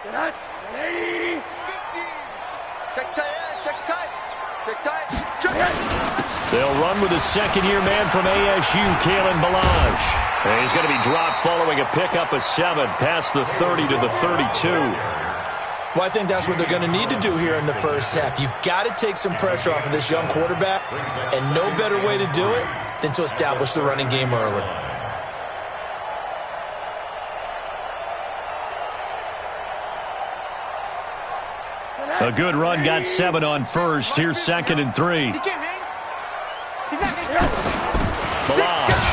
Check tight. They'll run with a second-year man from ASU, Kalen Balazs. And he's going to be dropped following a pickup of 7 past the 30 to the 32. Well, I think that's what they're going to need to do here in the first half. You've got to take some pressure off of this young quarterback, and no better way to do it than to establish the running game early. A good run got 7 on first. Here's 2nd and 3. Balazs.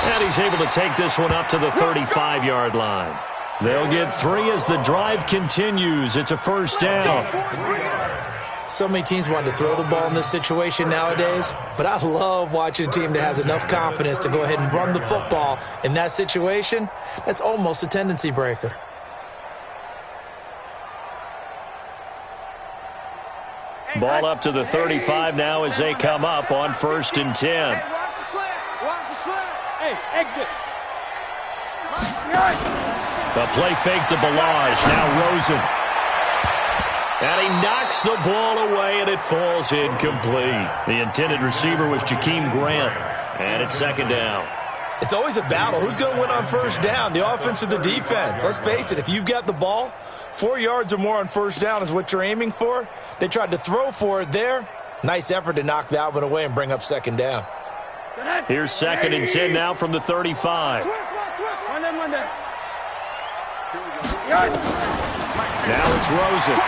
And he's able to take this one up to the 35-yard line. They'll get 3 as the drive continues. It's a first down. So many teams want to throw the ball in this situation nowadays, but I love watching a team that has enough confidence to go ahead and run the football. In that situation, that's almost a tendency breaker. Ball up to the 35 now as they come up on 1st and 10. Hey, watch the slant. Watch the slant. Hey, exit. The play fake to Balazs. Now Rosen. And he knocks the ball away, and it falls incomplete. The intended receiver was Jakeem Grant. And it's 2nd down. It's always a battle. Who's going to win on first down, the offense or the defense? Let's face it, if you've got the ball, 4 yards or more on first down is what you're aiming for. They tried to throw for it there. Nice effort to knock that one away and bring up 2nd down. Here's 2nd and 10 now from the 35. Now it's Rosen.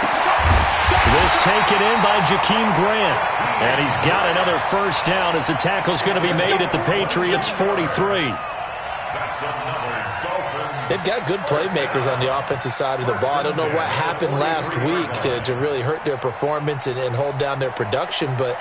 This taken in by Jakeem Grant. And he's got another first down as the tackle's going to be made at the Patriots' 43. They've got good playmakers on the offensive side of the ball. I don't know what happened last week to really hurt their performance and hold down their production, but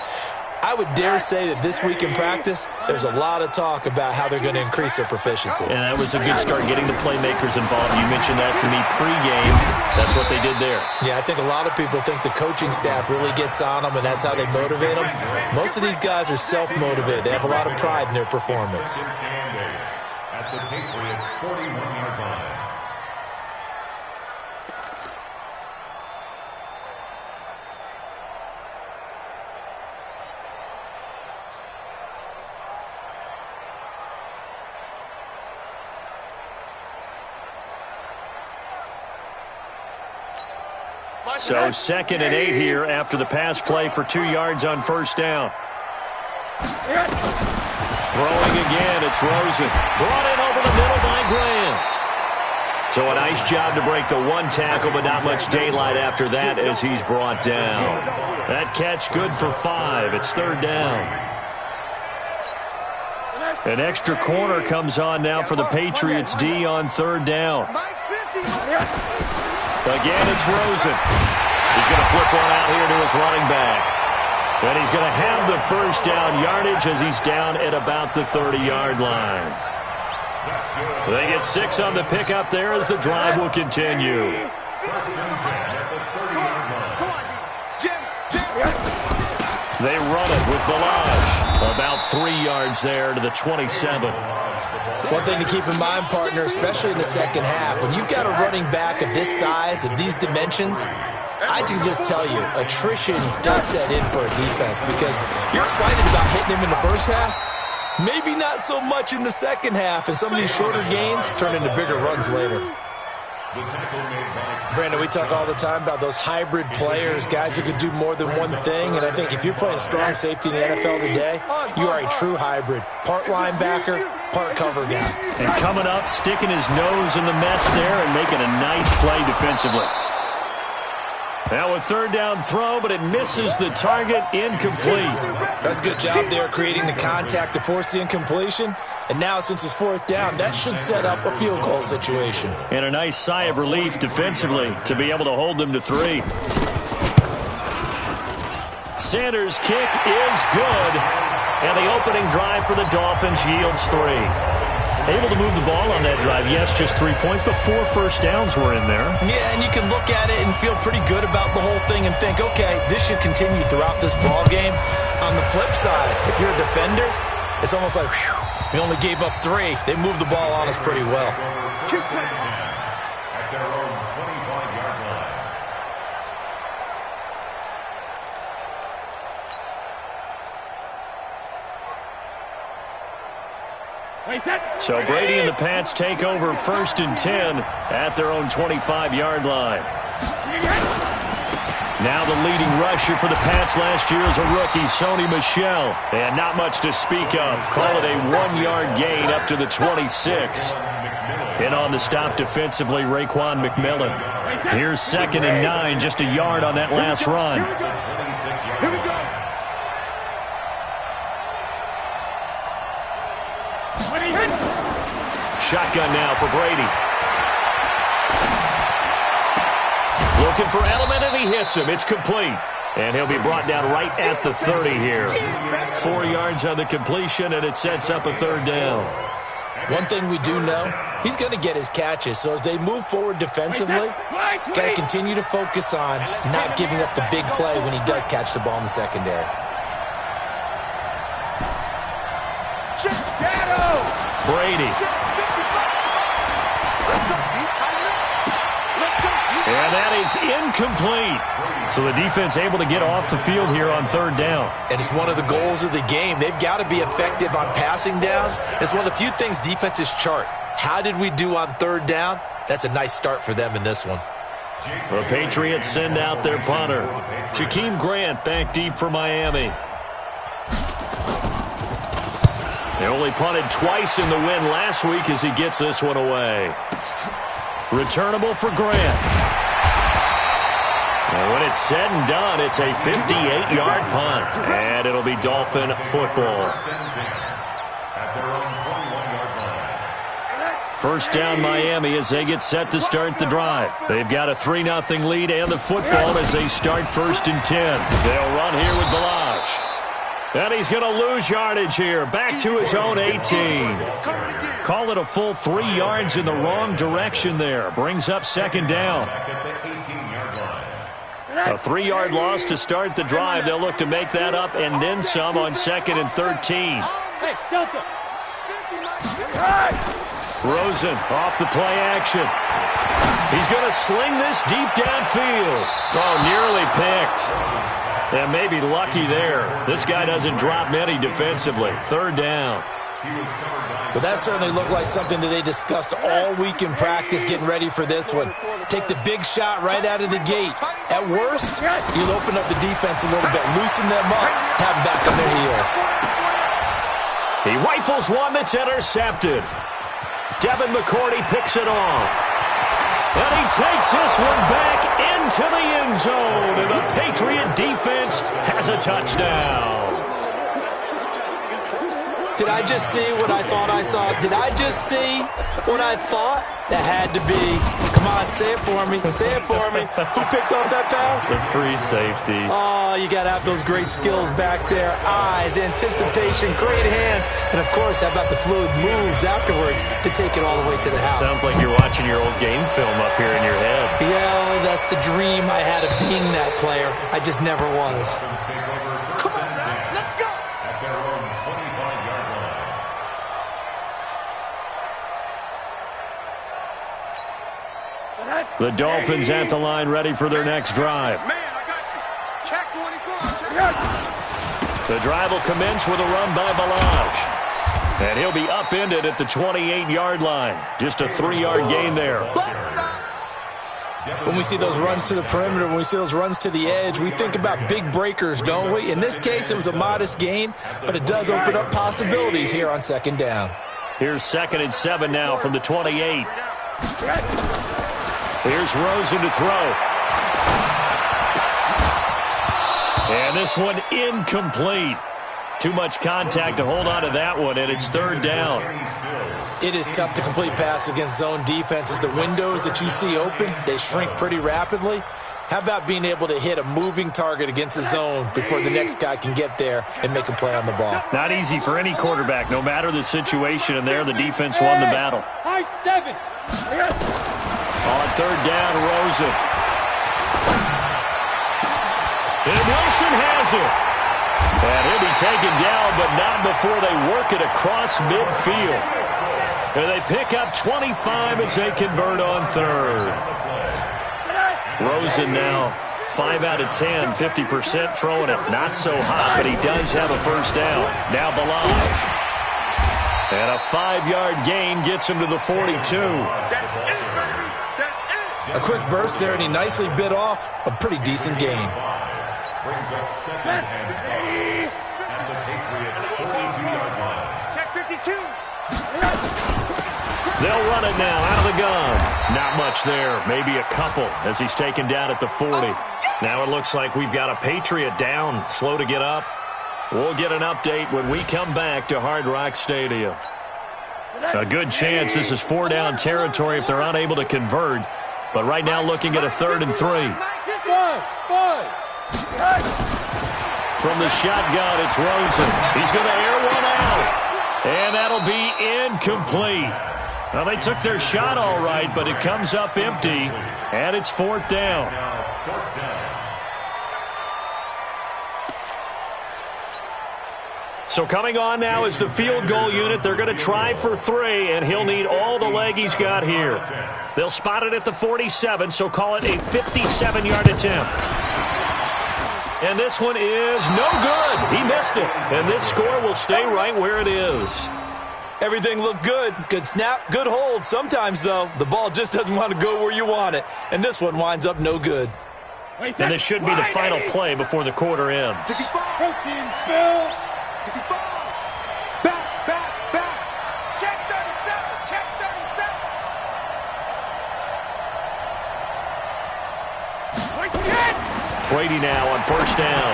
I would dare say that this week in practice, there's a lot of talk about how they're going to increase their proficiency. And that was a good start, getting the playmakers involved. You mentioned that to me pregame. That's what they did there. Yeah, I think a lot of people think the coaching staff really gets on them, and that's how they motivate them. Most of these guys are self-motivated. They have a lot of pride in their performance. At the Patriots' 41-yard line. So 2nd and 8 here after the pass play for 2 yards on first down. Throwing again, it's Rosen. Brought in over the middle by Graham. So a nice job to break the 1 tackle, but not much daylight after that as he's brought down. That catch good for 5. It's 3rd down. An extra corner comes on now for the Patriots D on 3rd down. Again, it's Rosen. He's going to flip one out here to his running back. And he's going to have the first down yardage as he's down at about the 30-yard line. They get 6 on the pickup there as the drive will continue. They run it with Balazs. About 3 yards there to the 27. One thing to keep in mind, partner, especially in the second half, when you've got a running back of this size, of these dimensions, I can just tell you, attrition does set in for a defense because you're excited about hitting him in the first half, maybe not so much in the second half, and some of these shorter gains turn into bigger runs later. Brandon, we talk all the time about those hybrid players, guys who can do more than one thing, and I think if you're playing strong safety in the NFL today, you are a true hybrid. Part linebacker, part cover guy. And coming up, sticking his nose in the mess there and making a nice play defensively. Now a 3rd down throw, but it misses the target, incomplete. That's a good job there, creating the contact to force the incompletion. And now, since it's 4th down, that should set up a field goal situation. And a nice sigh of relief defensively to be able to hold them to 3. Sanders' kick is good. And the opening drive for the Dolphins yields 3. Able to move the ball on that drive. Yes, just 3 points, but 4 first downs were in there. Yeah, and you can look at it and feel pretty good about the whole thing and think, okay, this should continue throughout this ball game. On the flip side, if you're a defender, it's almost like, whew, we only gave up 3. They moved the ball on us pretty well. At their own 20 So Brady and the Pats take over 1st and 10 at their own 25-yard line. Now the leading rusher for the Pats last year is a rookie, Sony Michel. And not much to speak of. Call it a 1-yard gain up to the 26. And on the stop defensively, Raekwon McMillan. Here's 2nd and 9, just a yard on that last run. Here we go. Shotgun now for Brady. Looking for Edelman, and he hits him. It's complete. And he'll be brought down right at the 30 here. 4 yards on the completion, and it sets up a 3rd down. One thing we do know, he's going to get his catches. So as they move forward defensively, got to continue to focus on not giving up the big play when he does catch the ball in the secondary. Brady. And that is incomplete. So the defense able to get off the field here on 3rd down. And it's one of the goals of the game. They've got to be effective on passing downs. It's one of the few things defenses chart. How did we do on 3rd down? That's a nice start for them in this one. The Patriots send out their punter. Jakeem Grant back deep for Miami. They only punted twice in the win last week as he gets this one away. Returnable for Grant. And when it's said and done, it's a 58-yard punt. And it'll be Dolphin football. 1st down Miami as they get set to start the drive. They've got a 3-0 lead and the football as they start 1st and 10. They'll run here with Balazs. And he's going to lose yardage here. Back to his own 18. Call it a full 3 yards in the wrong direction there. Brings up 2nd down. A 3-yard loss to start the drive. They'll look to make that up and then some on 2nd and 13. Hey, Delta. Rosen off the play action. He's going to sling this deep downfield. Oh, nearly picked. And maybe lucky there. This guy doesn't drop many defensively. 3rd down. But that certainly looked like something that they discussed all week in practice getting ready for this one. Take the big shot right out of the gate. At worst, you'll open up the defense a little bit, loosen them up, have them back on their heels. He rifles one that's intercepted. Devin McCourty picks it off. And he takes this one back into the end zone. And the Patriot defense has a touchdown. Did I just see what I thought I saw? Did I just see what I thought? That had to be. Come on, say it for me. Say it for me. Who picked up that pass? The free safety. Oh, you got to have those great skills back there. Eyes, anticipation, great hands. And, of course, how about the fluid moves afterwards to take it all the way to the house? Sounds like you're watching your old game film up here in your head. Yeah, that's the dream I had of being that player. I just never was. The Dolphins at the line ready for their next drive. Man, I got you. Check 24. The drive will commence with a run by Balazs. And he'll be upended at the 28-yard line. Just a 3-yard gain there. When we see those runs to the perimeter, when we see those runs to the edge, we think about big breakers, don't we? In this case, it was a modest gain, but it does open up possibilities here on 2nd down. Here's 2nd and 7 now from the 28. Here's Rosen to throw. And this one incomplete. Too much contact to hold on to that one, and it's 3rd down. It is tough to complete passes against zone defenses. The windows that you see open, they shrink pretty rapidly. How about being able to hit a moving target against a zone before the next guy can get there and make a play on the ball? Not easy for any quarterback, no matter the situation, and there the defense won the battle. High 7. On 3rd down, Rosen. And Wilson has it. And he'll be taken down, but not before they work it across midfield. And they pick up 25 as they convert on 3rd. Rosen now 5 out of 10, 50% throwing it. Not so hot, but he does have a 1st down. Now Balazs. And a 5-yard gain gets him to the 42. That's it, baby. That's it. A quick burst there, and he nicely bit off a pretty decent gain. Brings up 2nd and 5. At the Patriots' 42-yard line. Check 52. They'll run it now out of the gun. Not much there, maybe a couple as he's taken down at the 40. Now it looks like we've got a Patriot down, slow to get up. We'll get an update when we come back to Hard Rock Stadium. A good chance this is 4-down territory if they're unable to convert. But right now looking at a 3rd and 3. From the shotgun, it's Rosen. He's going to air one out. And that'll be incomplete. Well, they took their shot all right, but it comes up empty. And it's 4th down. So coming on now is the field goal unit. They're going to try for 3, and he'll need all the leg he's got here. They'll spot it at the 47, so call it a 57-yard attempt. And this one is no good. He missed it. And this score will stay right where it is. Everything looked good. Good snap, good hold. Sometimes, though, the ball just doesn't want to go where you want it. And this one winds up no good. And this should be the final play before the quarter ends. Protein spill. 65. Back. Check 37. Check 37. Brady now on 1st down.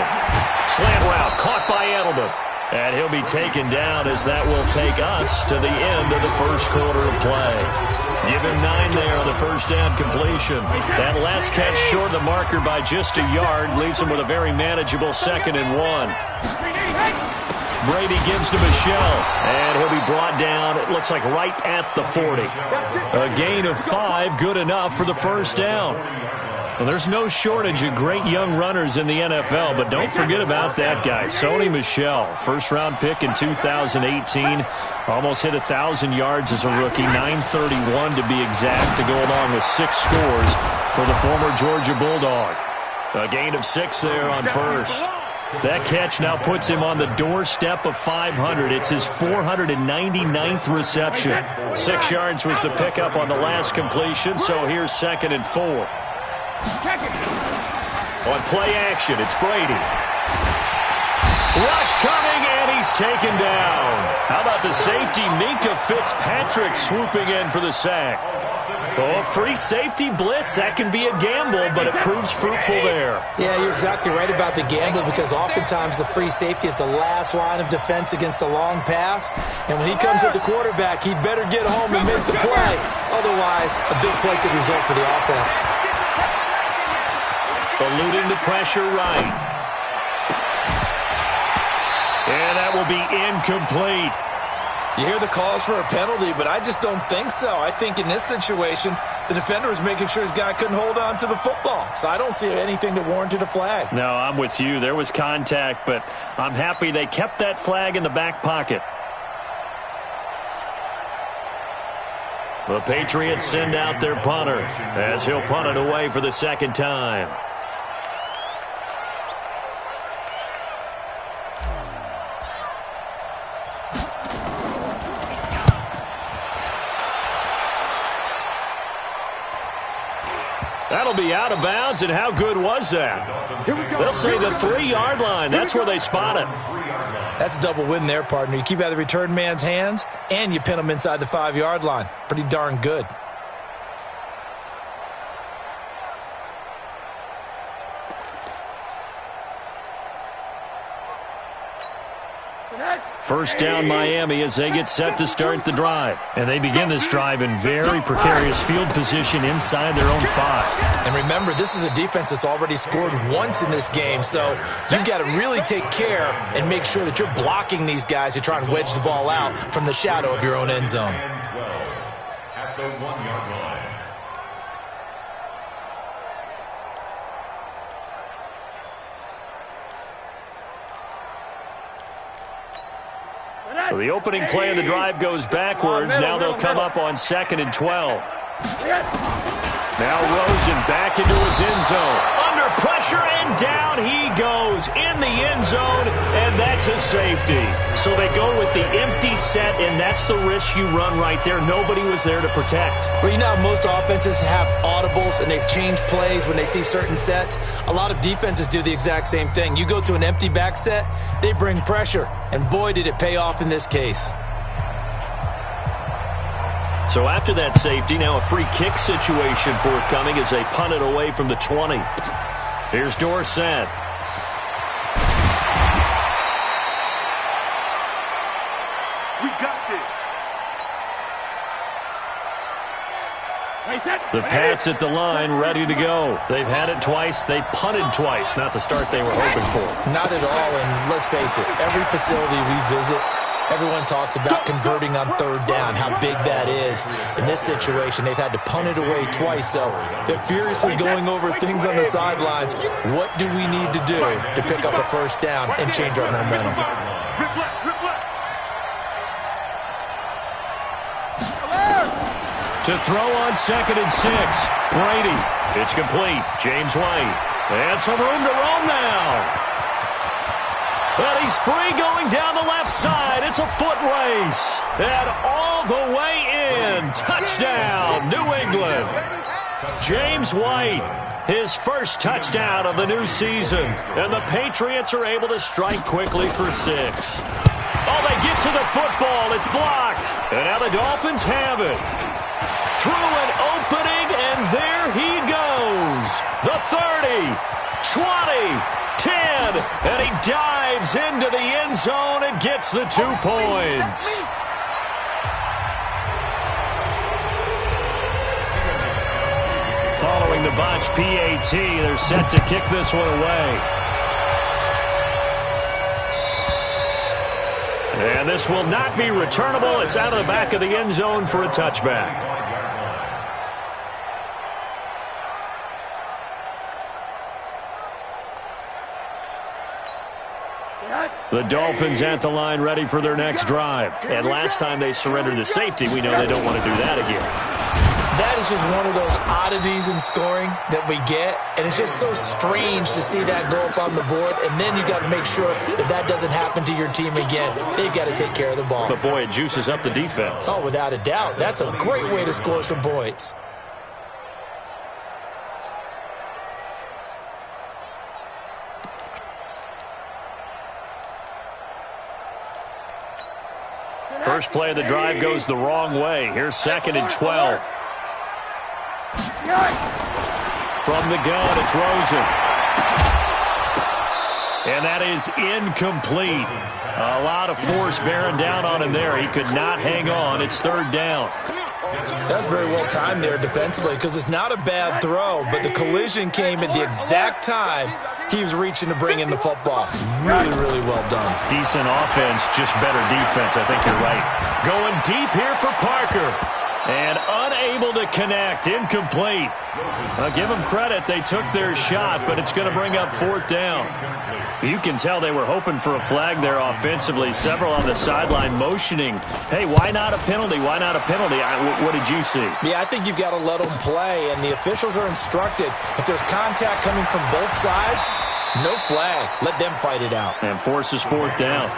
Slant route caught by Edelman. And he'll be taken down as that will take us to the end of the first quarter of play. Give him 9 there on the 1st down completion. That last catch short of the marker by just a yard leaves him with a very manageable 2nd and 1. Brady gives to Michelle, and he'll be brought down, it looks like right at the 40. A gain of 5, good enough for the 1st down. Well, there's no shortage of great young runners in the NFL, but don't forget about that guy, Sony Michel. First-round pick in 2018. Almost hit 1,000 yards as a rookie, 931 to be exact, to go along with 6 scores for the former Georgia Bulldog. A gain of 6 there on 1st. That catch now puts him on the doorstep of 500. It's his 499th reception. 6 yards was the pickup on the last completion, so here's 2nd and 4. On play action, it's Brady. Rush coming, and he's taken down. How about the safety, Minka Fitzpatrick, swooping in for the sack. Oh, free safety blitz, that can be a gamble, but it proves fruitful there. Yeah, you're exactly right about the gamble, because oftentimes the free safety is the last line of defense against a long pass. And when he comes at the quarterback, he better get home and make the play. Otherwise, a big play could result for the offense. Eluding the pressure right. And that will be incomplete. You hear the calls for a penalty, but I just don't think so. I think in this situation, the defender was making sure his guy couldn't hold on to the football. So I don't see anything that warranted a flag. No, I'm with you. There was contact, but I'm happy they kept that flag in the back pocket. The Patriots send out their punter as he'll punt it away for the 2nd time. That'll be out of bounds, and how good was that? They'll say the 3-yard line. That's where they spot it. That's a double win there, partner. You keep out of the return man's hands, and you pin him inside the 5-yard line. Pretty darn good. First down Miami as they get set to start the drive. And they begin this drive in very precarious field position inside their own 5. And remember, this is a defense that's already scored once in this game, so you've got to really take care and make sure that you're blocking these guys who try and wedge the ball out from the shadow of your own end zone. At the 1-yard line. So the opening play of the drive goes backwards. Now they'll come up on 2nd and 12. Now Rosen back into his end zone. under pressure, and down he goes in the end zone, and that's a safety. So they go with the empty set, and that's the risk you run right there. Nobody was there to protect. Well, you know how most offenses have audibles, and they've changed plays when they see certain sets. A lot of defenses do the exact same thing. You go to an empty back set, they bring pressure, and boy, did it pay off in this case. So after that safety, now a free kick situation forthcoming as they punt it away from the 20. Here's Dorsett. We got this. The Pats at the line, ready to go. They've had it twice. They've punted twice. Not the start they were hoping for. Not at all, and let's face it, every facility we visit, everyone talks about converting on third down, how big that is. In this situation, they've had to punt it away twice, so they're furiously going over things on the sidelines. What do we need to do to pick up a first down and change our momentum? Rip left, rip left. To throw on 2nd and 6. Brady. It's complete. James White. And some room to roam now. And he's free going down the left side. It's a foot race. And all the way in. Touchdown, New England. James White, his first touchdown of the new season. And the Patriots are able to strike quickly for 6. Oh, they get to the football. It's blocked. And now the Dolphins have it. Through an opening, and there he goes. The 30, 20, 10, and he dives into the end zone and gets the 2 points. Following the botched PAT, they're set to kick this one away. And this will not be returnable. It's out of the back of the end zone for a touchback. The Dolphins at the line ready for their next drive. And last time they surrendered the safety, we know they don't want to do that again. That is just one of those oddities in scoring that we get. And it's just so strange to see that go up on the board. And then you got to make sure that that doesn't happen to your team again. They've got to take care of the ball. But, boy, it juices up the defense. Oh, without a doubt. That's a great way to score some points. First play of the drive goes the wrong way. Here's 2nd and 12. From the gun, it's Rosen. And that is incomplete. A lot of force bearing down on him there. He could not hang on. It's 3rd down. That's very well timed there defensively because it's not a bad throw, but the collision came at the exact time he was reaching to bring in the football. Really, really well done. Decent offense, just better defense. I think you're right. Going deep here for Parker. And unable to connect. Incomplete. Give them credit. They took their shot, but it's going to bring up 4th down. You can tell they were hoping for a flag there offensively. Several on the sideline motioning. Hey, why not a penalty? Why not a penalty? What did you see? Yeah, I think you've got to let them play, and the officials are instructed. If there's contact coming from both sides, no flag. Let them fight it out. And forces 4th down.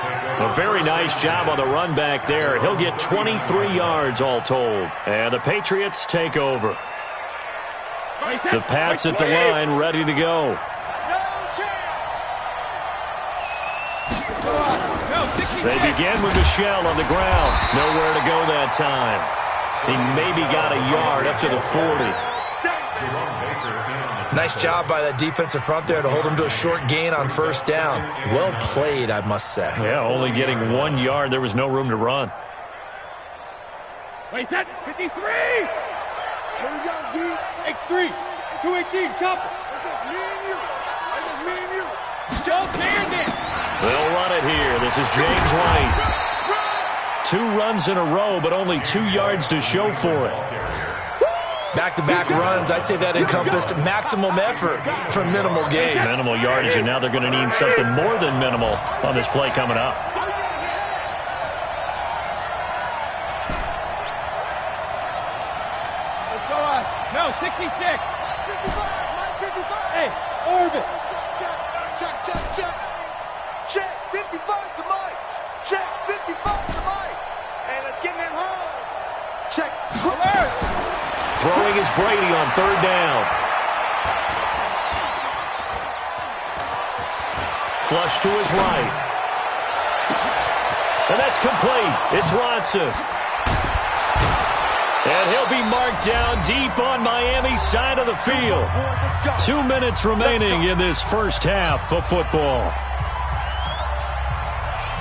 A very nice job on the run back there. He'll get 23 yards all told. And the Patriots take over. The Pats at the line ready to go. They begin with Michelle on the ground. Nowhere to go that time. He maybe got a yard up to the 40. Nice job by that defensive front there to hold him to a short gain on 1st down. Well played, I must say. Yeah, only getting 1 yard. There was no room to run. Wait, that 53! Here we go, D. X3, 218, chopper. That's just me and you. That's just me and you. Jump, bandit. They'll run it here. This is James White. 2 runs in a row, but only 2 yards to show for it. Back-to-back runs, I'd say that encompassed maximum effort for minimal gain. Minimal yardage, and now they're going to need something more than minimal on this play coming up. Let's go on. No, 66. 55. Hey, Orbit. Check 55 to Mike. Check 55 to Mike. Hey, let's get in them holes. Check. Throwing is Brady on third down. Flush to his right. And that's complete. It's Watson. And he'll be marked down deep on Miami's side of the field. 2 minutes remaining in this first half of football.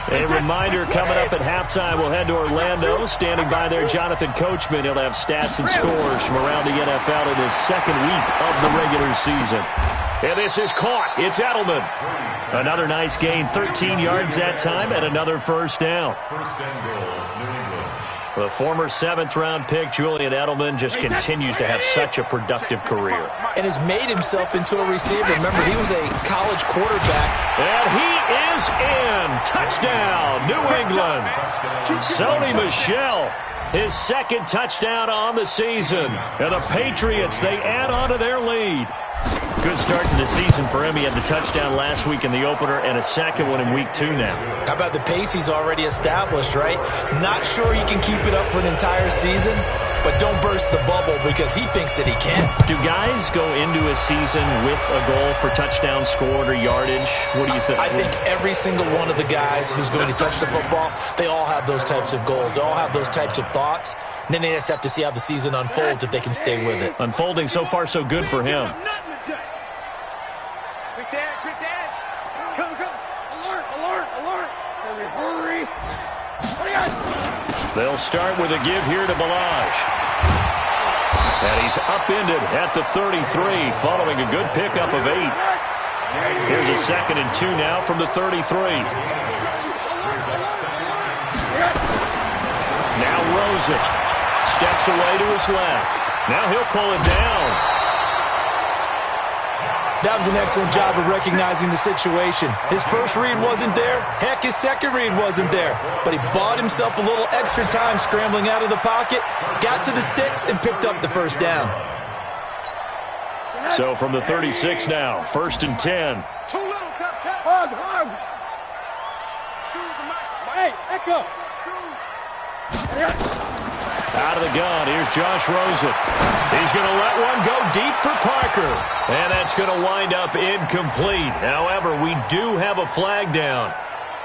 A reminder coming up at halftime, we'll head to Orlando. Standing by there, Jonathan Coachman. He'll have stats and scores from around the NFL in his second week of the regular season. And this is caught. It's Edelman. Another nice gain, 13 yards that time, and another first down. First and goal, New England. The former 7th-round pick, Julian Edelman, just continues to have such a productive career. And has made himself into a receiver. Remember, he was a college quarterback. And he is in. Touchdown, New England. Sony Michel, his second touchdown on the season. And the Patriots, they add on to their lead. Good start to the season for him. He had the touchdown last week in the opener and a second one in week 2 now. How about the pace he's already established, right? Not sure he can keep it up for an entire season, but don't burst the bubble because he thinks that he can. Do guys go into a season with a goal for touchdown scored or yardage? What do you think? I think every single one of the guys who's going to touch the football, they all have those types of goals. They all have those types of thoughts. And then they just have to see how the season unfolds if they can stay with it. Unfolding so far so good for him. Quick dash. Come. Alert. Hurry. What do you got? They'll start with a give here to Balazs. And he's upended at the 33 following a good pickup of 8. Here's a 2nd and 2 now from the 33. Now Rosen steps away to his left. Now he'll pull it down. That was an excellent job of recognizing the situation. His first read wasn't there. Heck, his second read wasn't there. But he bought himself a little extra time scrambling out of the pocket, got to the sticks, and picked up the first down. So from the 36 now, 1st and 10. Too little, Hug. Hey, Echo. Out of the gun, here's Josh Rosen. He's going to let one go deep for Parker. And that's going to wind up incomplete. However, we do have a flag down.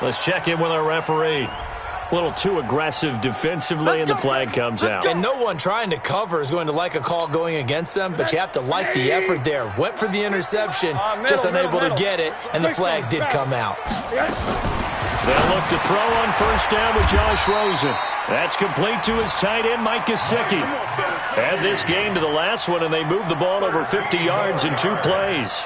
Let's check in with our referee. A little too aggressive defensively, and the flag comes out. And no one trying to cover is going to like a call going against them, but you have to like the effort there. Went for the interception, just unable to get it, and the flag did come out. They'll look to throw on first down with Josh Rosen. That's complete to his tight end, Mike Gesicki. Add this game to the last one, and they move the ball over 50 yards in 2 plays.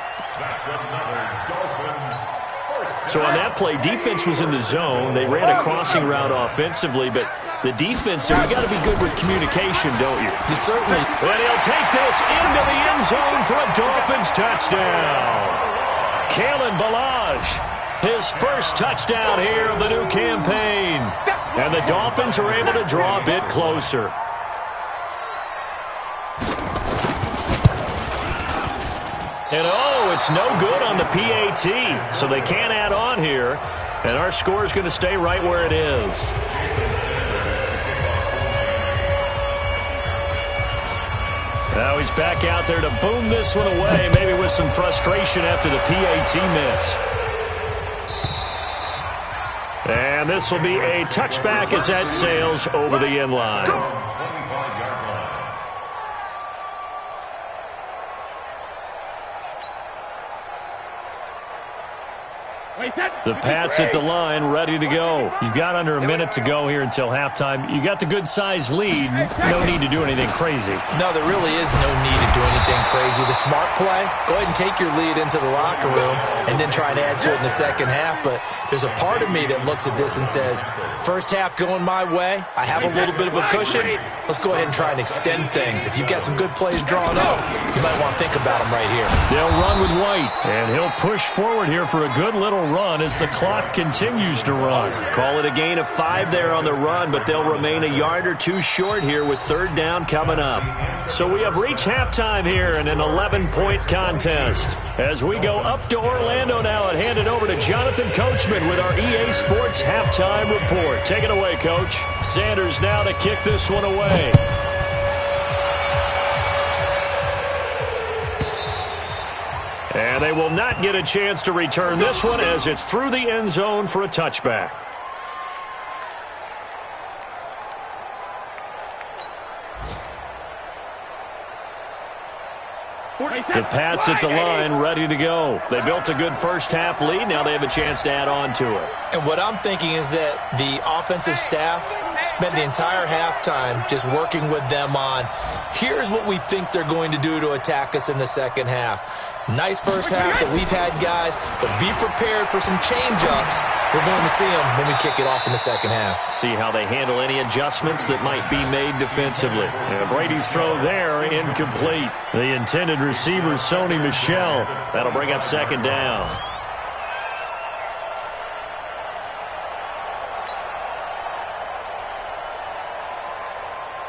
So on that play, defense was in the zone. They ran a crossing route offensively, but the defense there, you got to be good with communication, don't you? You certainly. And he'll take this into the end zone for a Dolphins touchdown. Kalen Balazs, his first touchdown here of the new campaign. And the Dolphins are able to draw a bit closer. And oh, it's no good on the PAT. So they can't add on here. And our score is going to stay right where it is. Now he's back out there to boom this one away, maybe with some frustration after the PAT miss. And this will be a touchback as that sails over the end line. The Pats at the line, ready to go. You've got under a minute to go here until halftime. You got the good-sized lead. No need to do anything crazy. No, there really is no need to do anything crazy. The smart play, go ahead and take your lead into the locker room and then try and add to it in the second half. But there's a part of me that looks at this and says, first half going my way. I have a little bit of a cushion. Let's go ahead and try and extend things. If you've got some good plays drawn up, you might want to think about them right here. They'll run with White, and he'll push forward here for a good little run as the clock continues to run. Call it a gain of 5 there on the run, but they'll remain a yard or 2 short here with third down coming up. So we have reached halftime here in an 11-point contest. As we go up to Orlando now and hand it over to Jonathan Coachman with our EA Sports Halftime Report. Take it away, Coach. Sanders now to kick this one away. And they will not get a chance to return this one as it's through the end zone for a touchback. The Pats at the line, ready to go. They built a good first-half lead. Now they have a chance to add on to it. And what I'm thinking is that the offensive staff spent the entire halftime just working with them on, here's what we think they're going to do to attack us in the second half. Nice first half that we've had, guys, but be prepared for some change-ups. We're going to see them when we kick it off in the second half. See how they handle any adjustments that might be made defensively. And Brady's throw there, incomplete. The intended receiver, Sony Michel. That'll bring up second down.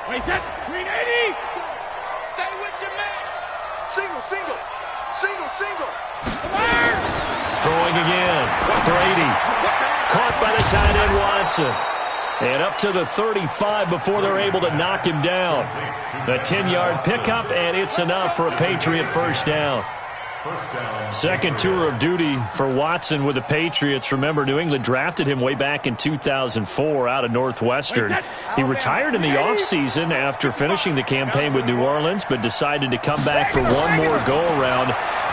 Wait, that's 380! Stay with your man. Single, single. Single, single. Throwing again. Brady. Caught by the tight end, Watson. And up to the 35 before they're able to knock him down. A 10-yard pickup, and it's enough for a Patriot first down. Second tour of duty for Watson with the Patriots. Remember, New England drafted him way back in 2004 out of Northwestern. He retired in the offseason after finishing the campaign with New Orleans, but decided to come back for one more go-around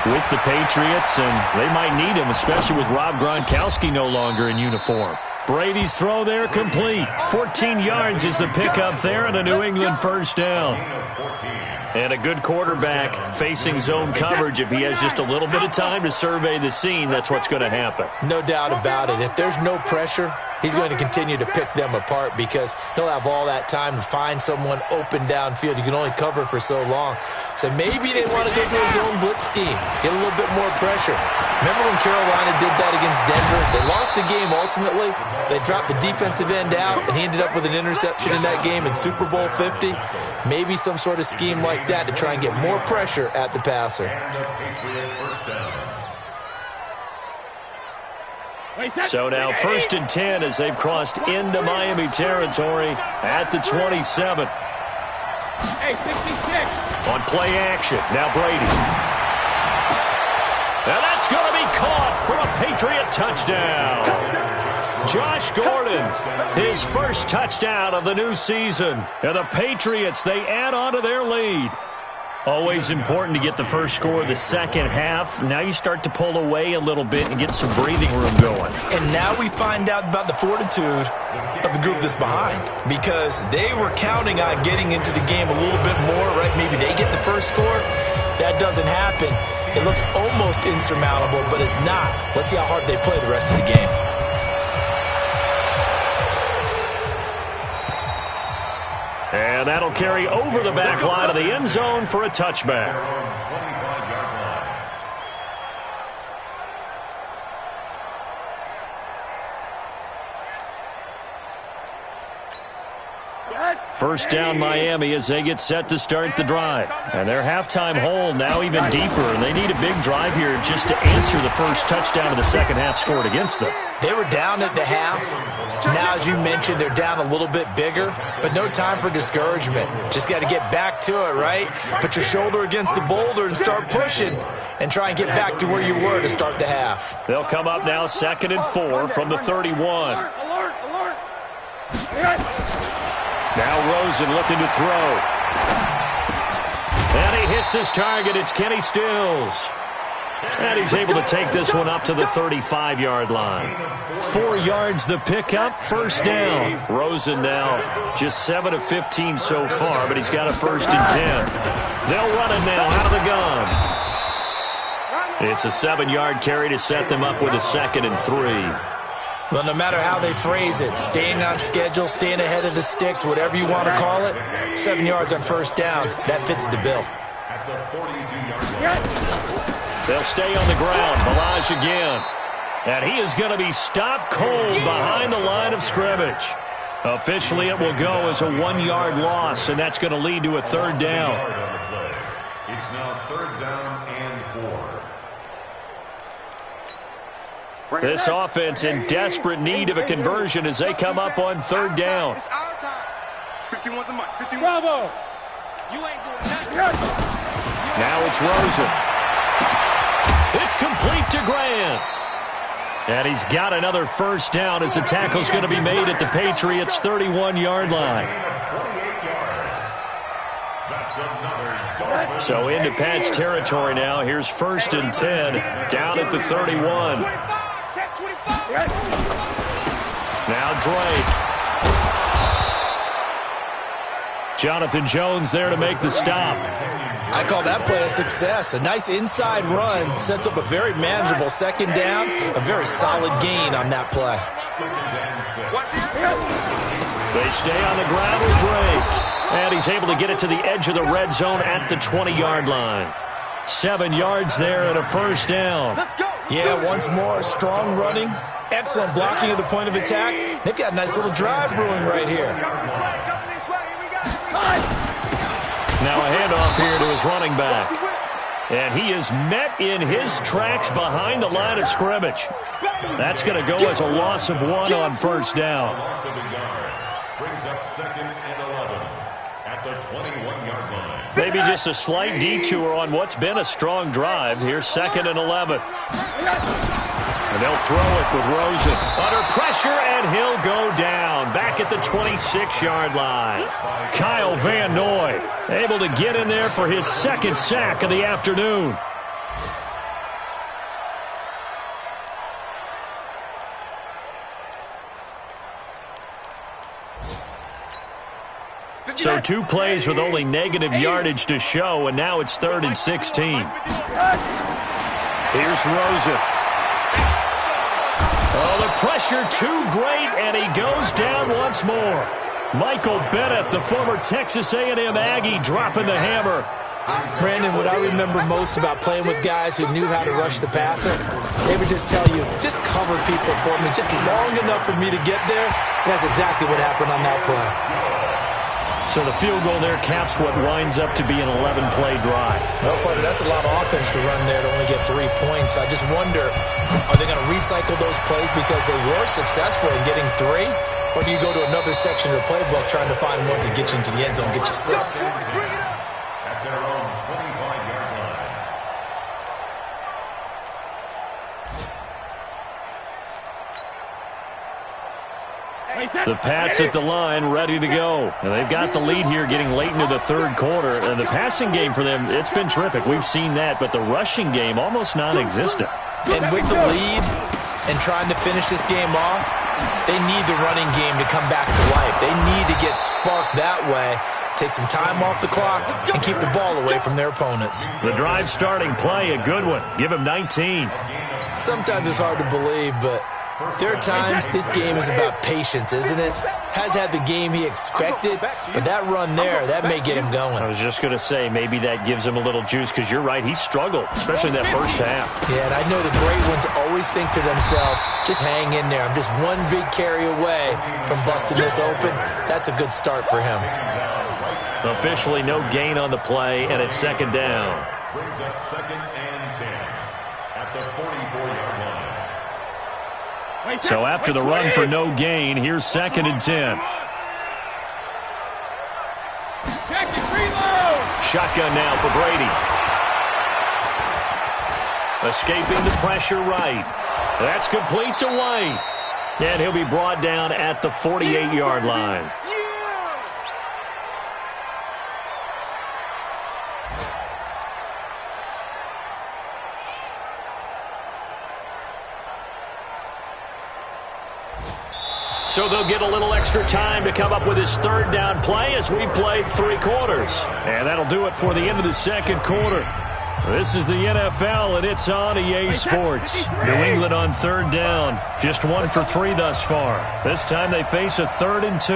with the Patriots, and they might need him, especially with Rob Gronkowski no longer in uniform. Brady's throw there complete. 14 yards is the pickup there, and a New England first down. And a good quarterback facing zone coverage. If he has just a little bit of time to survey the scene, that's what's going to happen. No doubt about it. If there's no pressure, he's going to continue to pick them apart because he'll have all that time to find someone open downfield. You can only cover for so long. So maybe they want to go to a zone blitz scheme, get a little bit more pressure. Remember when Carolina did that against Denver? They lost the game ultimately. They dropped the defensive end out, and he ended up with an interception in that game in Super Bowl 50. Maybe some sort of scheme like that to try and get more pressure at the passer. So now 1st and 10 as they've crossed into Miami territory at the 27. Hey, 66. On play action, now Brady. And that's going to be caught for a Patriot touchdown. Josh Gordon, his first touchdown of the new season. And the Patriots, they add on to their lead. Always important to get the first score of the second half. Now you start to pull away a little bit and get some breathing room going. And now we find out about the fortitude of the group that's behind, because they were counting on getting into the game a little bit more, right? Maybe they get the first score. That doesn't happen. It looks almost insurmountable, but it's not. Let's see how hard they play the rest of the game. And that'll carry over the back line of the end zone for a touchback. First down Miami as they get set to start the drive. And their halftime hole now even deeper, and they need a big drive here just to answer the first touchdown of the second half scored against them. They were down at the half. Now, as you mentioned, they're down a little bit bigger, but no time for discouragement. Just got to get back to it, right? Put your shoulder against the boulder and start pushing and try and get back to where you were to start the half. They'll come up now 2nd and 4 from the 31. Alert. Now Rosen looking to throw. And he hits his target. It's Kenny Stills. And he's able to take this one up to the 35-yard line. 4 yards the pickup, first down. Rosen now just 7 of 15 so far, but he's got a 1st and 10. They'll run it now out of the gun. It's a 7-yard carry to set them up with a 2nd and 3. Well, no matter how they phrase it, staying on schedule, staying ahead of the sticks, whatever you want to call it, 7 yards on first down, that fits the bill. They'll stay on the ground. Balaj again. And he is going to be stopped cold behind the line of scrimmage. Officially, it will go as a 1-yard loss, and that's going to lead to a third down. It's now third down and 4. This offense in desperate need of a conversion as they come up on third down. It's our time. 51's a mark. 51. Bravo! You ain't doing nothing. Now it's Rosen. It's complete to Grant. And he's got another first down as the tackle's going to be made at the Patriots' 31-yard line. So into Pat's territory now. Here's 1st and 10 down at the 31. Now Drake. Jonathan Jones there to make the stop. I call that play a success. A nice inside run sets up a very manageable second down. A very solid gain on that play. They stay on the ground with Drake. And he's able to get it to the edge of the red zone at the 20-yard line. 7 yards there and a first down. Yeah, once more, strong running. Excellent blocking at the point of attack. They've got a nice little drive brewing right here. Now a handoff here to his running back. And he is met in his tracks behind the line of scrimmage. That's going to go as a loss of 1 on first down. Loss of a yard brings up 2nd and 11 at the 21-yard line. Maybe just a slight detour on what's been a strong drive. Here's 2nd and 11. And they'll throw it with Rosen. Under pressure, and he'll go down. Back at the 26-yard line. Kyle Van Noy able to get in there for his 2nd sack of the afternoon. So 2 plays with only negative yardage to show, and now it's 3rd and 16. Here's Rosen. Oh, the pressure too great, and he goes down once more. Michael Bennett, the former Texas A&M Aggie, dropping the hammer. Brandon, what I remember most about playing with guys who knew how to rush the passer, they would just tell you, just cover people for me, just long enough for me to get there. And that's exactly what happened on that play. So the field goal there caps what winds up to be an 11-play drive. Well, partner, that's a lot of offense to run there to only get 3 points. I just wonder, are they going to recycle those plays because they were successful in getting 3? Or do you go to another section of the playbook trying to find ones that get you into the end zone and get you 6? At their own 25-yard line. The Pats at the line, ready to go. And they've got the lead here getting late into the 3rd quarter. And the passing game for them, it's been terrific. We've seen that. But the rushing game, almost non-existent. And with the lead and trying to finish this game off, they need the running game to come back to life. They need to get sparked that way, take some time off the clock, and keep the ball away from their opponents. The drive starting play, a good one. Give him 19. Sometimes it's hard to believe, but there are times this game is about patience, isn't it? Has had the game he expected, but that run there, that may get him going. I was just going to say, maybe that gives him a little juice, because you're right, he struggled, especially in that first half. Yeah, and I know the great ones always think to themselves, just hang in there. I'm just one big carry away from busting this open. That's a good start for him. Officially no gain on the play, and it's 2nd down. Brings up 2nd and 10 at the 44-yard line. So after the run for no gain, here's 2nd and 10. Shotgun now for Brady. Escaping the pressure right. That's complete to White. And he'll be brought down at the 48-yard line. So they'll get a little extra time to come up with his 3rd down play as we played 3 quarters. And that'll do it for the end of the 2nd quarter. This is the NFL, and it's on EA Sports. New England on 3rd down. Just 1 for 3 thus far. This time they face a 3rd and 2.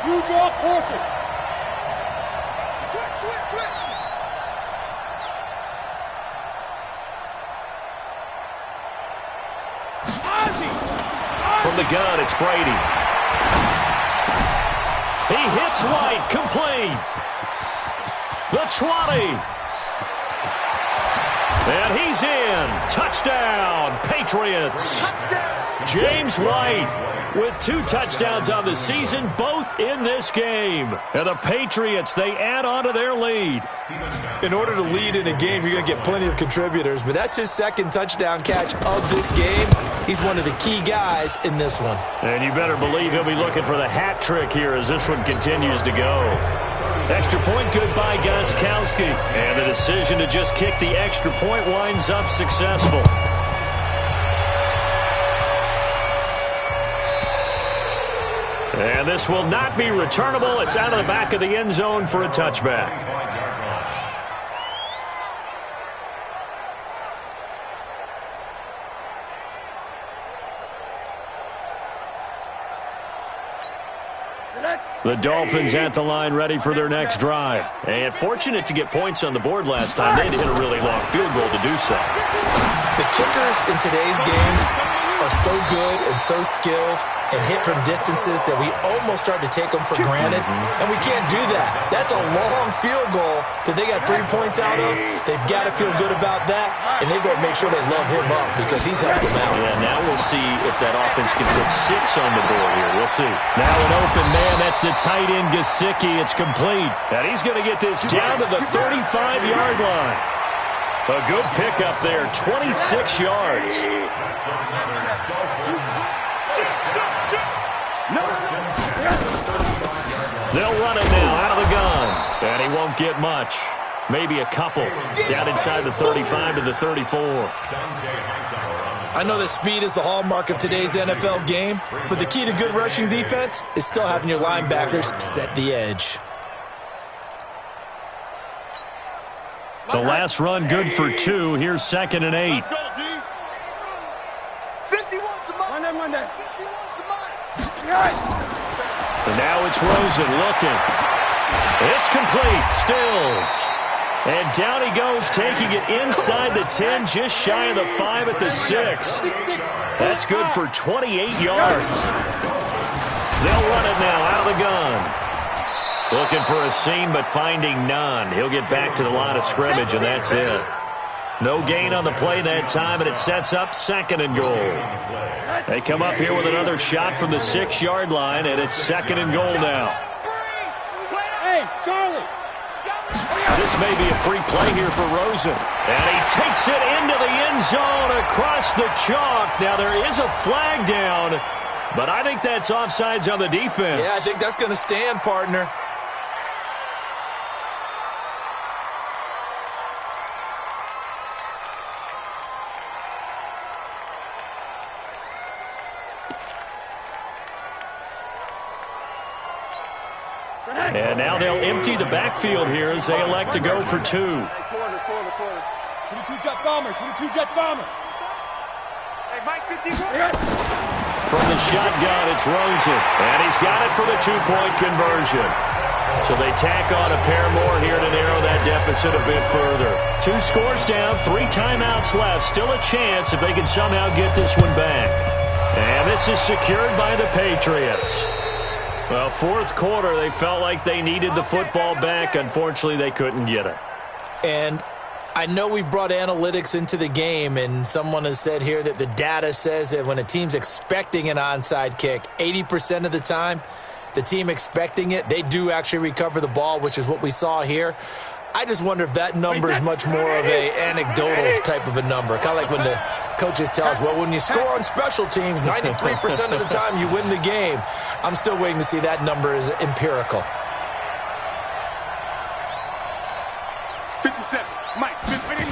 You draw quarters. From the gun, it's Brady. He hits White, complete. The 20. And he's in. Touchdown, Patriots. James White with 2 touchdowns on the season, both in this game. And the Patriots, they add on to their lead. In order to lead in a game, you're going to get plenty of contributors, but that's his 2nd touchdown catch of this game. He's one of the key guys in this one. And you better believe he'll be looking for the hat trick here as this one continues to go. Extra point good by Gostkowski. And the decision to just kick the extra point winds up successful. And this will not be returnable. It's out of the back of the end zone for a touchback. The Dolphins at the line ready for their next drive. And fortunate to get points on the board last time. They had to hit a really long field goal to do so. The kickers in today's game are so good and so skilled and hit from distances that we almost start to take them for granted, and we can't do that. That's a long field goal that they got 3 points out of. They've got to feel good about that, and they've got to make sure they love him up because he's helped them out. Yeah, now we'll see if that offense can put 6 on the board here. We'll see. Now an open man. That's the tight end, Gesicki. It's complete. And he's going to get this down to the 35-yard line. A good pickup there, 26 yards. They'll run it now out of the gun. And he won't get much. Maybe a couple. Down inside the 35 to the 34. I know that speed is the hallmark of today's NFL game, but the key to good rushing defense is still having your linebackers set the edge. The last run good for 2. Here's 2nd and 8. Let's go, D. 51 to mine. 51 to mine. And now it's Rosen looking. It's complete. Stills. And down he goes, taking it inside the 10, just shy of the 5 at the 6. That's good for 28 yards. They'll run it now out of the gun. Looking for a seam, but finding none. He'll get back to the line of scrimmage, and that's it. No gain on the play that time, and it sets up 2nd and goal. They come up here with another shot from the 6-yard line, and it's 2nd and goal now. Hey, Charlie. This may be a free play here for Rosen. And he takes it into the end zone across the chalk. Now, there is a flag down, but I think that's offsides on the defense. Yeah, I think that's going to stand, partner. And now they'll empty the backfield here as they elect to go for 2. 22 jet bomber. 22 jet bomber. Hey, Mike, 51. From the shotgun, it's Rosen. And he's got it for the 2-point conversion. So they tack on a pair more here to narrow that deficit a bit further. 2 scores down, 3 timeouts left. Still a chance if they can somehow get this one back. And this is secured by the Patriots. Well, 4th quarter, they felt like they needed the football back. Unfortunately, they couldn't get it. And I know we brought analytics into the game, and someone has said here that the data says that when a team's expecting an onside kick, 80% of the time, the team expecting it, they do actually recover the ball, which is what we saw here. I just wonder if that number is much more of a anecdotal type of a number. Kind of like when the coaches tell us, well, when you score on special teams, 93% of the time you win the game. I'm still waiting to see that number is empirical. 57. Mike, 50.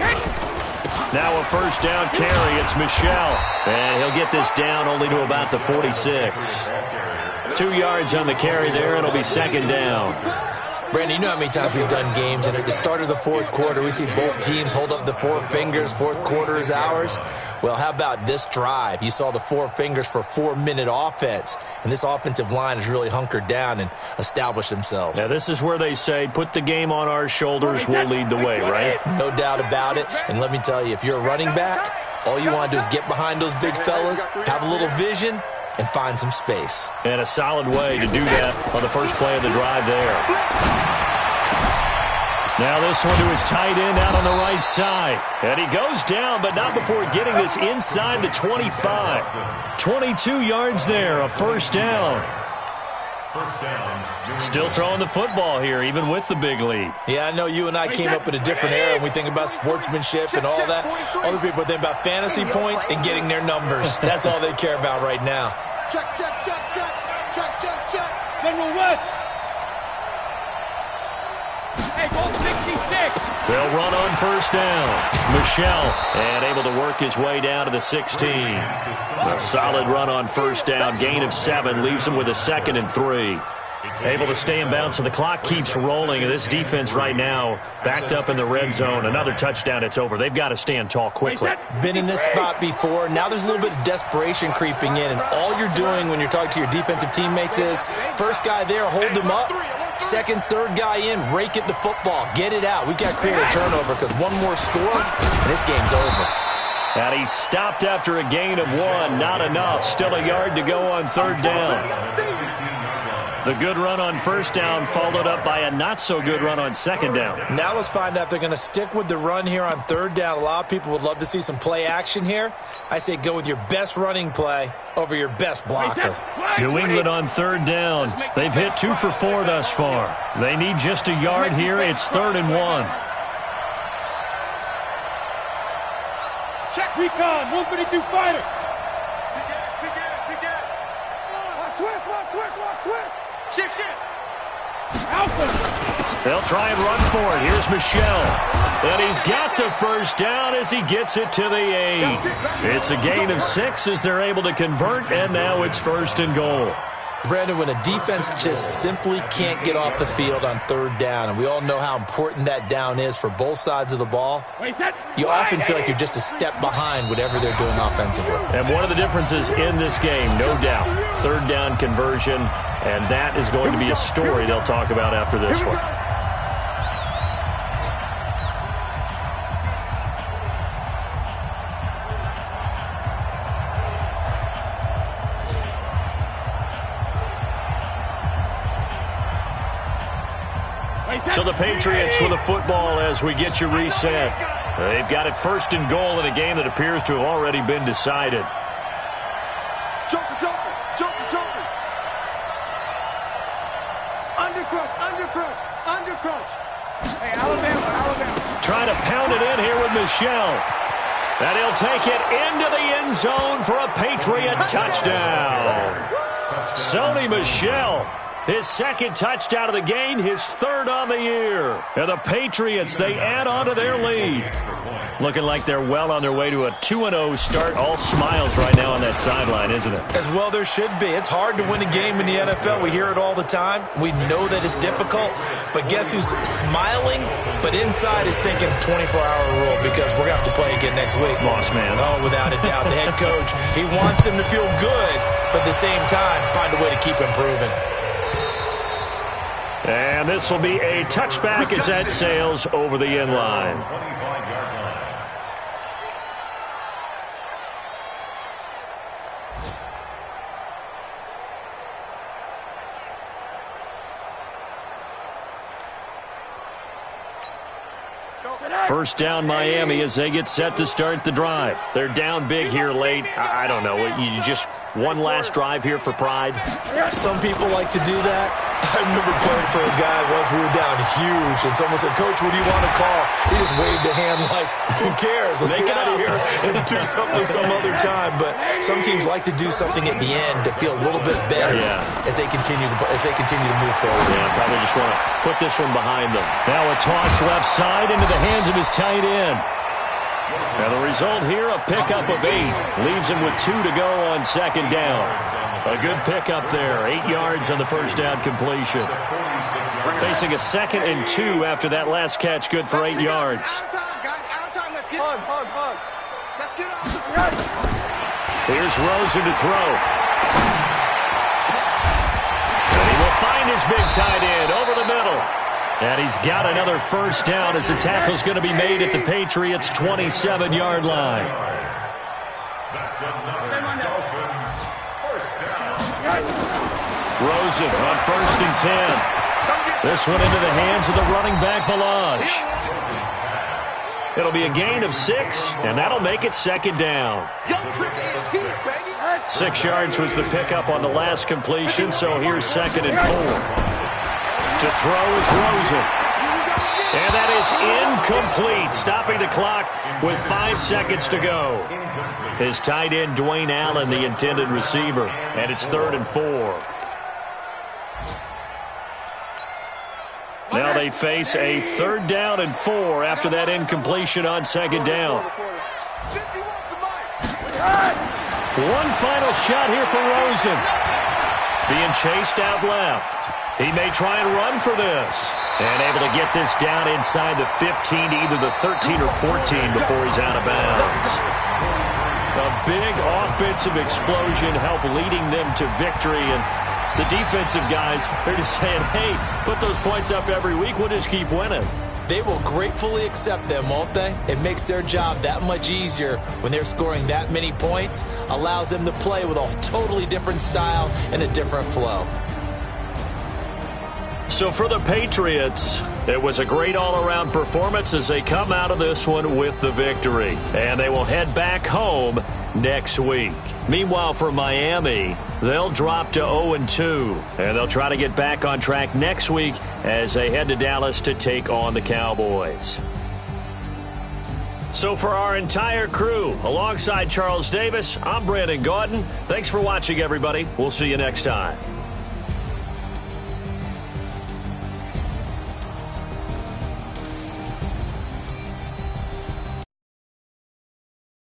Now a first down carry. It's Michel. And he'll get this down only to about the 46. 2 yards on the carry there. It'll be 2nd down. Brandon, you know how many times we've done games, and at the start of the 4th quarter, we see both teams hold up the 4 fingers, 4th quarter is ours. Well, how about this drive? You saw the 4 fingers for 4-minute offense, and this offensive line has really hunkered down and established themselves. Now, this is where they say, put the game on our shoulders, we'll lead the way, right? No doubt about it, and let me tell you, if you're a running back, all you want to do is get behind those big fellas, have a little vision, and find some space. And a solid way to do that on the first play of the drive there. Now this one to his tight end out on the right side. And he goes down, but not before getting this inside the 25. 22 yards there, a first down. Still throwing the football here, even with the big lead. Yeah, I know you and I came up in a different era when we think about sportsmanship and all that. Other people think about fantasy points and getting their numbers. That's all they care about right now. Check, check, check, check. Check, check, check. General West. Hey, go 66. They'll run on first down. Michelle, and able to work his way down to the 16. A solid run on first down. Gain of 7 leaves him with a 2nd and 3. Able to stay in bounds, so the clock keeps rolling. And this defense right now backed up in the red zone. Another touchdown, it's over. They've got to stand tall quickly. Been in this spot before. Now there's a little bit of desperation creeping in. And all you're doing when you're talking to your defensive teammates is, first guy there, hold him up. Second, third guy in, rake at the football. Get it out. We've got to create a turnover because one more score, and this game's over. And he stopped after a gain of 1. Not enough. Still a yard to go on third down. The good run on first down followed up by a not-so-good run on second down. Now let's find out if they're going to stick with the run here on third down. A lot of people would love to see some play action here. I say go with your best running play over your best blocker. New England on third down. They've hit 2 for 4 thus far. They need just a yard here. It's 3rd and 1. Check recon. 152 fighter. Shift, shift. Alpha. They'll try and run for it. Here's Michelle. And he's got the first down as he gets it to the 8. It's a gain of 6 as they're able to convert, and now it's 1st and goal. Brandon, when a defense just simply can't get off the field on third down, and we all know how important that down is for both sides of the ball, you often feel like you're just a step behind whatever they're doing offensively. And one of the differences in this game, no doubt, third down conversion, and that is going to be a story they'll talk about after this one. So the Patriots with the football as we get you reset. They've got it 1st and goal in a game that appears to have already been decided. Joker, joker, joker, joker. Undercrush, undercrush, undercrush. Hey, Alabama, Alabama. Trying to pound it in here with Michelle. And he'll take it into the end zone for a Patriot touchdown. Sony Michel. His 2nd touchdown of the game, his 3rd on the year. And the Patriots, they add on to their lead. Looking like they're well on their way to a 2-0 start. All smiles right now on that sideline, isn't it? As well there should be. It's hard to win a game in the NFL. We hear it all the time. We know that it's difficult. But guess who's smiling? But inside is thinking 24-hour rule because we're going to have to play again next week. Boss man. Oh, without a doubt. The head coach, he wants them to feel good, but at the same time, find a way to keep improving. And this will be a touchback as that sails over the end line. First down Miami as they get set to start the drive. They're down big here late. I don't know. You just one last drive here for pride? Some people like to do that. I remember playing for a guy once. We were down huge, and someone said, "Coach, what do you want to call?" He just waved a hand like, "Who cares? Let's get out of here and do something some other time." But some teams like to do something at the end to feel a little bit better as they continue to move forward. Yeah, probably just want to put this one behind them. Now a toss left side into the hands of his tight end. Now the result here, a pickup of 8. Leaves him with 2 to go on second down. A good pickup there. 8 yards on the first down completion. Facing a 2nd and 2 after that last catch. Good for 8 yards. Out of time, guys. Out of time. Let's get Hug. Let's get off the Here's Rosen to throw. And he will find his big tight end over the middle. And he's got another first down as the tackle's going to be made at the Patriots' 27-yard line. That's another Dolphins first down. Rosen on 1st and 10. This one into the hands of the running back, Melange. It'll be a gain of 6, and that'll make it 2nd down. 6 yards was the pickup on the last completion, so here's 2nd and 4. To throw is Rosen. And that is incomplete, stopping the clock with 5 seconds to go. His tight end, Dwayne Allen, the intended receiver, and it's 3rd and 4. Now they face a 3rd down and 4 after that incompletion on 2nd down. One final shot here for Rosen. Being chased out left. He may try and run for this. And able to get this down inside the 15 to either the 13 or 14 before he's out of bounds. A big offensive explosion helped leading them to victory. And the defensive guys, they're just saying, hey, put those points up every week. We'll just keep winning. They will gratefully accept them, won't they? It makes their job that much easier when they're scoring that many points. Allows them to play with a totally different style and a different flow. So for the Patriots, it was a great all-around performance as they come out of this one with the victory. And they will head back home next week. Meanwhile, for Miami, they'll drop to 0-2. And they'll try to get back on track next week as they head to Dallas to take on the Cowboys. So for our entire crew, alongside Charles Davis, I'm Brandon Gaudin. Thanks for watching, everybody. We'll see you next time.